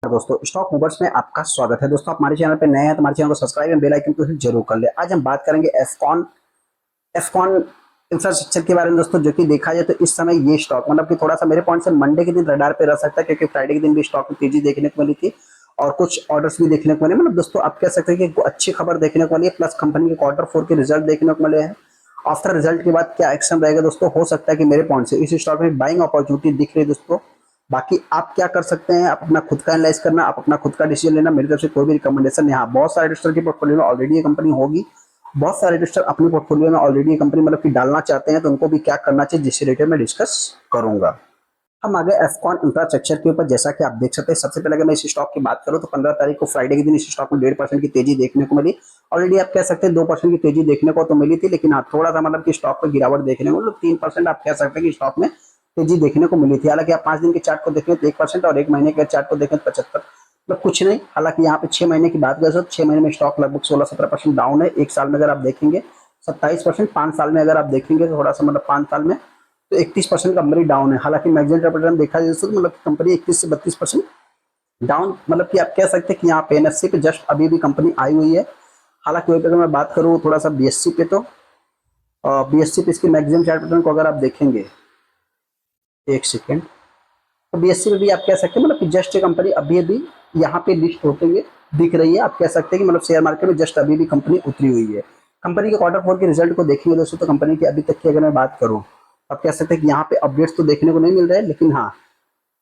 दोस्तों stock movers में आपका स्वागत है। दोस्तों आप हमारे चैनल पे नए हैं तो हमारे चैनल को सब्सक्राइब एंड बेल आइकन को हिट जरूर कर ले। आज हम बात करेंगे एफकॉन इंफ्रास्ट्रक्चर के बारे में दोस्तों, जो कि देखा जाए तो इस समय ये स्टॉक मतलब कि थोड़ा सा मेरे पॉइंट से मंडे के दिन रडार पे रह सकता है, क्योंकि फ्राइडे के दिन भी स्टॉक में तेजी देखने को मिली थी और कुछ ऑर्डर्स भी देखने को मिले। मतलब दोस्तों आप कह सकते हैं कि अच्छी खबर देखने को मिली है, प्लस कंपनी के Q4 के रिजल्ट देखने को मिले हैं। आफ्टर रिजल्ट के बाद क्या एक्शन रहेगा दोस्तों, हो सकता है कि मेरे पॉइंट से इस स्टॉक में बाइंग अपॉर्चुनिटी दिख रही है दोस्तों। बाकी आप क्या कर सकते हैं, आप अपना खुद का एनालाइज करना, आप अपना खुद का डिसीजन लेना। मेरी तरफ से कोई भी रिकमेंडेशन नहीं। हाँ, बहुत सारे रजिस्टर की पोर्टफोलियो में ऑलरेडी ये कंपनी होगी, बहुत सारे रजिस्टर अपनी पोर्टफोलियो में ऑलरेडी ये कंपनी मतलब कि डालना चाहते हैं, तो उनको भी क्या करना चाहिए जिससे रिलेटेड मैं डिस्कस करूंगा। हम आगे एफकॉन इंफ्रास्ट्रक्चर के ऊपर, जैसा कि आप देख सकते हैं। सबसे पहले अगर मैं इस स्टॉक की बात करूं तो 15 तारीख को फ्राइडे के दिन इस स्टॉक में 1.5% की तेजी देखने को मिली। ऑलरेडी आप कह सकते हैं 2% की तेजी देखने को तो मिली थी, लेकिन हाँ थोड़ा सा मतलब कि स्टॉक पर गिरावट देखने को, मतलब 3% आप कह सकते हैं कि स्टॉक में तेजी देखने को मिली थी। हालांकि आप 5 दिन के चार्ट को देखें तो 1% और 1 महीने के चार्ट को देखें तो 75, मतलब कुछ नहीं। हालांकि यहाँ पे 6 महीने की बात करें तो 6 महीने में स्टॉक लगभग 16-17% डाउन है। एक साल में अगर आप देखेंगे 27%, 5 साल में अगर आप देखेंगे तो थोड़ा सा मतलब 5 साल में तो 31% कंपनी डाउन है। हालांकि मैक्सिमम रिटर्न देखा जाए तो मतलब कंपनी 31 से 32% डाउन, मतलब कि आप कह सकते हैं कि यहाँ पे एनएससी पे जस्ट अभी भी कंपनी आई हुई है। हालांकि वही पे अगर मैं बात करूँ थोड़ा सा बीएससी पे, तो बीएससी पे इसकी मैक्सिमम चार्ट पैटर्न को अगर आप देखेंगे, एक सेकेंड, तो बीएससी में भी आप कह सकते हैं मतलब कि जस्ट ये कंपनी अभी अभी यहाँ पे लिस्ट होते हुए दिख रही है। आप कह सकते हैं कि मतलब शेयर मार्केट में जस्ट अभी भी कंपनी उतरी हुई है। कंपनी के Q4 के रिजल्ट को देखेंगे दोस्तों, तो कंपनी की अभी तक की अगर मैं बात करूँ, आप कह सकते हैं कि यहाँ पे अपडेट्स तो देखने को नहीं मिल रहे हैं, लेकिन हाँ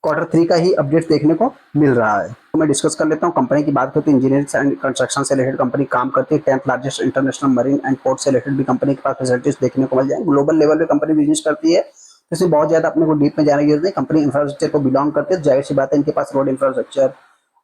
Q3 का ही अपडेट देखने को मिल रहा है। तो मैं डिस्कस कर लेता हूँ। कंपनी की बात करते हैं, इंजीनियरिंग एंड कंस्ट्रक्शन से रिलेटेड कंपनी काम करती है। 10th largest international marine and port से रिलेटेड भी कंपनी के पास फैसिलिटीज देखने को मिल जाएंगे। ग्लोबल लेवल पे कंपनी बिजनेस करती है, तो इसमें बहुत ज्यादा अपने को डीप में जाने की जरूरत नहीं। कंपनी इंफ्रास्ट्रक्चर को बिलोंग करते हैं, जाहिर सी बात है इनके पास रोड इंफ्रास्ट्रक्चर,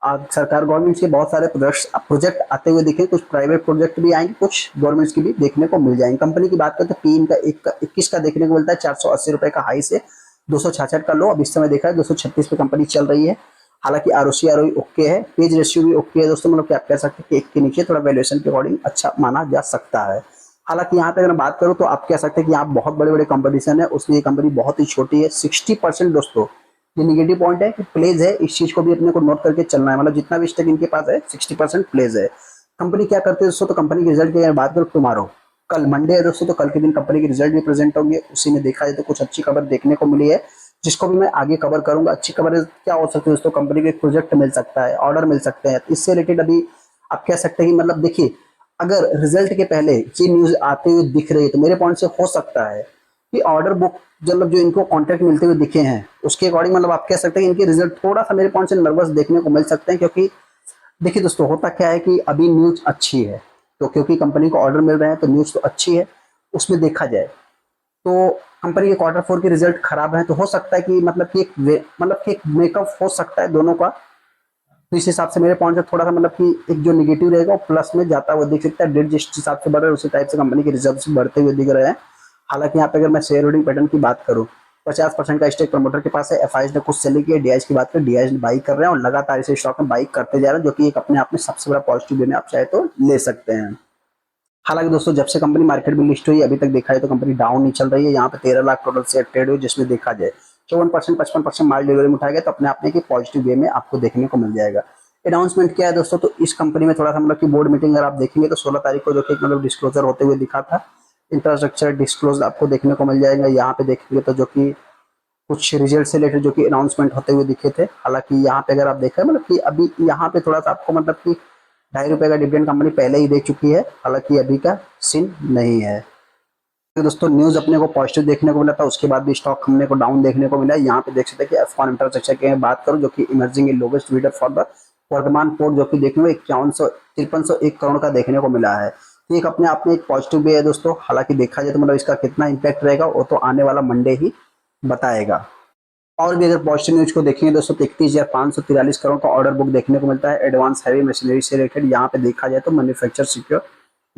सरकार गवर्नमेंट के बहुत सारे प्रोजेक्ट आते हुए दिखे। कुछ प्राइवेट प्रोजेक्ट भी आएंगे, कुछ गवर्नमेंट्स की भी देखने को मिल जाएंगे। कंपनी की बात करते हैं, पी इनका 21 का देखने को मिलता है, 480 रुपए का हाई से 266 का लो। अब इस समय देखा है 236 पे कंपनी चल रही है। हालांकि आरओसी आरओई ओके है, पेज रेशियो भी ओके है दोस्तों, मतलब कि आप कह सकते हैं कि एक के नीचे थोड़ा वैल्यूएशन के अकॉर्डिंग अच्छा माना जा सकता है। हालांकि यहाँ पे अगर बात करूँ तो आप कह सकते हैं कि यहाँ बहुत बड़े बड़े कंपटीशन है, उसमें ये कंपनी बहुत ही छोटी है। 60% दोस्तों ये निगेटिव पॉइंट है कि प्लेज है, इस चीज को भी अपने को नोट करके चलना है। मतलब जितना भी स्टेक इनके पास है 60% प्लेज है। कंपनी क्या करते हैं दोस्तों, तो कंपनी के रिजल्ट की बात करो टुमारो, कल मंडे है दोस्तों, तो कल के दिन कंपनी के रिजल्ट भी प्रेजेंट होंगे। उसी में देखा जाए तो कुछ अच्छी खबर देखने को मिली है, जिसको भी मैं आगे कवर करूंगा। अच्छी खबर क्या हो सकती है दोस्तों, कंपनी को एक प्रोजेक्ट मिल सकता है, ऑर्डर मिल सकते हैं। इससे रिलेटेड अभी आप कह सकते हैं कि मतलब देखिए, अगर रिजल्ट के पहले ये न्यूज आते हुए दिख रही है तो मेरे पॉइंट से हो सकता है कि ऑर्डर बुक मतलब जो इनको कॉन्ट्रैक्ट मिलते हुए दिखे हैं उसके अकॉर्डिंग मतलब आप कह सकते हैं कि इनके रिजल्ट थोड़ा सा मेरे पॉइंट से नर्वस देखने को मिल सकते हैं। क्योंकि देखिए दोस्तों, होता क्या है कि अभी न्यूज अच्छी है, तो क्योंकि कंपनी को ऑर्डर मिल रहे हैं तो न्यूज तो अच्छी है। उसमें देखा जाए तो कंपनी के Q4 के रिजल्ट खराब है, तो हो सकता है कि मतलब कि मतलब कि एक मेकअप हो सकता है दोनों का। तो इस हिसाब से मेरे पॉइंट से थोड़ा सा मतलब कि एक जो निगेटिव रहेगा वो प्लस में जाता हुआ दिख सकता है। डेट जिस हिसाब से बढ़ रहा है उसी टाइप से कंपनी के रिजल्ट बढ़ते हुए दिख रहे हैं। हालांकि यहाँ पे अगर मैं शेयर होल्डिंग पैटर्न की बात करूँ, 50% का स्टेक प्रमोटर के पास है। एफआईज ने कुछ सेलिंग की है। डीआईज की बात करें, डीआईज बाई कर रहे हैं और लगातार इसे स्टॉक में बाई करते जा रहे हैं, जो कि एक अपने आप में सबसे बड़ा पॉजिटिव वे में आप चाहे तो ले सकते हैं। हालांकि दोस्तों जब से कंपनी मार्केट में लिस्ट हुई अभी तक देखा जाए तो कंपनी डाउन नहीं चल रही है। यहाँ पे 13 लाख टोटल शेयर ट्रेड हुए, जिसमें देखा जाए 54%, 55% माल डिलीवरी में उठाया गया, तो अपने आप में कि पॉजिटिव वे में आपको देखने को मिल जाएगा। अनाउंसमेंट क्या है दोस्तों, तो इस कंपनी में थोड़ा सा मतलब कि बोर्ड मीटिंग अगर आप देखेंगे तो 16 तारीख को जो कि मतलब डिस्क्लोजर होते हुए दिखा था, इंफ्रास्ट्रक्चर डिस्क्लोज आपको देखने को मिल जाएगा। यहाँ पे देखेंगे तो जो कि कुछ रिजल्ट से रिलेटेड जो कि अनाउंसमेंट होते हुए दिखे थे। हालांकि यहाँ पे अगर आप देखें मतलब कि अभी यहाँ पे थोड़ा सा आपको मतलब कि ₹2.5 का डिविडेंड कंपनी पहले ही दे चुकी है। हालांकि अभी का सीन नहीं है। तो दोस्तों न्यूज अपने को पॉजिटिव देखने को मिला था, उसके बाद भी स्टॉक हमने को डाउन देखने को मिला है। यहाँ पे देख सकते हैं कि एफकॉन इंफ्रास्ट्रक्चर की बात करूँ, जो कि emerging lowest bidder for the वर्तमान पोर्ट, जो कि देखने में 5301 करोड़ का देखने को मिला है। तो एक अपने आप में एक पॉजिटिव वे है दोस्तों। हालांकि देखा जाए तो मतलब इसका कितना इंपैक्ट रहेगा वो तो आने वाला मंडे ही बताएगा। और भी अगर पॉजिटिव न्यूज को देखेंगे दोस्तों, तो 31,543 करोड़ का ऑर्डर बुक देखने को मिलता है एडवांस हैवी मशीनरी से रिलेटेड। यहाँ पे देखा जाए तो मैन्युफैक्चर सिक्योर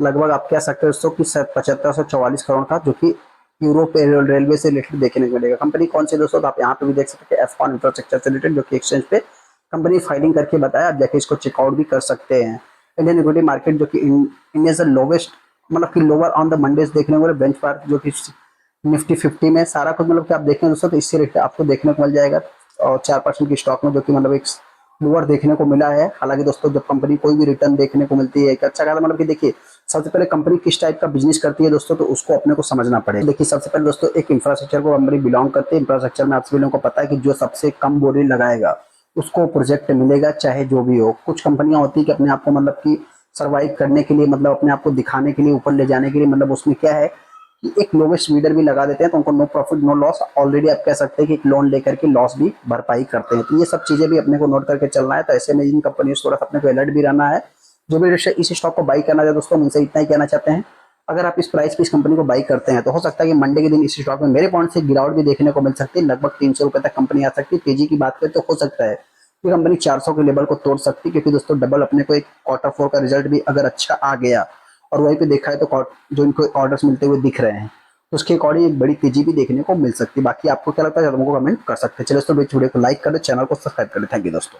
लगभग आप कह सकते हैं दोस्तों कि 7544 करोड़ का, जो कि यूरोप रेलवे से रिलेटेड देखने को मिलेगा। कंपनी कौन सी दोस्तों, तो आप यहाँ पे भी देख सकते हैं एफकॉन इंफ्रास्ट्रक्चर से रिलेटेड, जो कि एक्सचेंज पे कंपनी फाइलिंग करके बताया। आप जाके इसको चेकआउट भी कर सकते हैं। इंडियन इक्विटी मार्केट जो कि इंडिया से लोवेस्ट मतलब कि लोअर ऑन द मंडेज देखने को मिले। बेंचमार्क जो कि निफ्टी 50 में सारा कुछ मतलब कि आप देखें दोस्तों, तो इससे रिलेटेड आपको देखने को मिल जाएगा। और 4% की स्टॉक में जो कि मतलब एक मूवर देखने को मिला है। हालांकि दोस्तों जब कंपनी कोई भी रिटर्न देखने को मिलती है एक अच्छा खासा, मतलब कि देखिए सबसे पहले कंपनी किस टाइप का बिजनेस करती है दोस्तों, तो उसको अपने को समझना पड़ेगा। देखिए सबसे पहले दोस्तों एक इंफ्रास्ट्रक्चर को कंपनी बिलोंग करती है। इंफ्रास्ट्रक्चर में आप सभी लोगों को पता है कि जो सबसे कम बोरी लगाएगा उसको प्रोजेक्ट मिलेगा, चाहे जो भी हो। कुछ कंपनियां होती है कि अपने आप को मतलब कि सर्वाइव करने के लिए, मतलब अपने आप को दिखाने के लिए, ऊपर ले जाने के लिए, मतलब उसमें क्या है कि एक लोवेस्ट मीटर भी लगा देते हैं, तो उनको no profit no loss. Already आप कह सकते हैं कि एक लोन लेकर के लॉस भी भरपाई करते हैं। तो ये सब चीजें भी अपने को नोट करके चलना है। तो ऐसे में इन कंपनियों से थोड़ा सा अपने को अलर्ट भी रहना है। जो भी इस स्टॉक को बाई करना चाहते हैं दोस्तों, उनसे इतना ही कहना चाहते हैं, अगर आप इस प्राइस पे इस कंपनी को बाई करते हैं तो हो सकता है कि मंडे के दिन इस स्टॉक में मेरे पॉइंट से गिरावट भी देखने को मिल सकती है। लगभग 300 रुपए तक कंपनी आ सकती है। तेजी की बात करें तो हो सकता है कि कंपनी 400 के लेवल को तोड़ सकती है, क्योंकि दोस्तों डबल अपने को एक क्वार्टर 4 का रिजल्ट भी अगर अच्छा आ गया और वहीं पे देखा है तो जो इनको ऑर्डर्स मिलते हुए दिख रहे हैं, तो उसके अकॉर्डिंग एक बड़ी तेजी भी देखने को मिल सकती है। बाकी आपको क्या लगता है, हमको कमेंट कर सकते हैं। चलिए दोस्तों वीडियो को लाइक कर दे, चैनल को सब्सक्राइब कर दे। थैंक यू दोस्तों।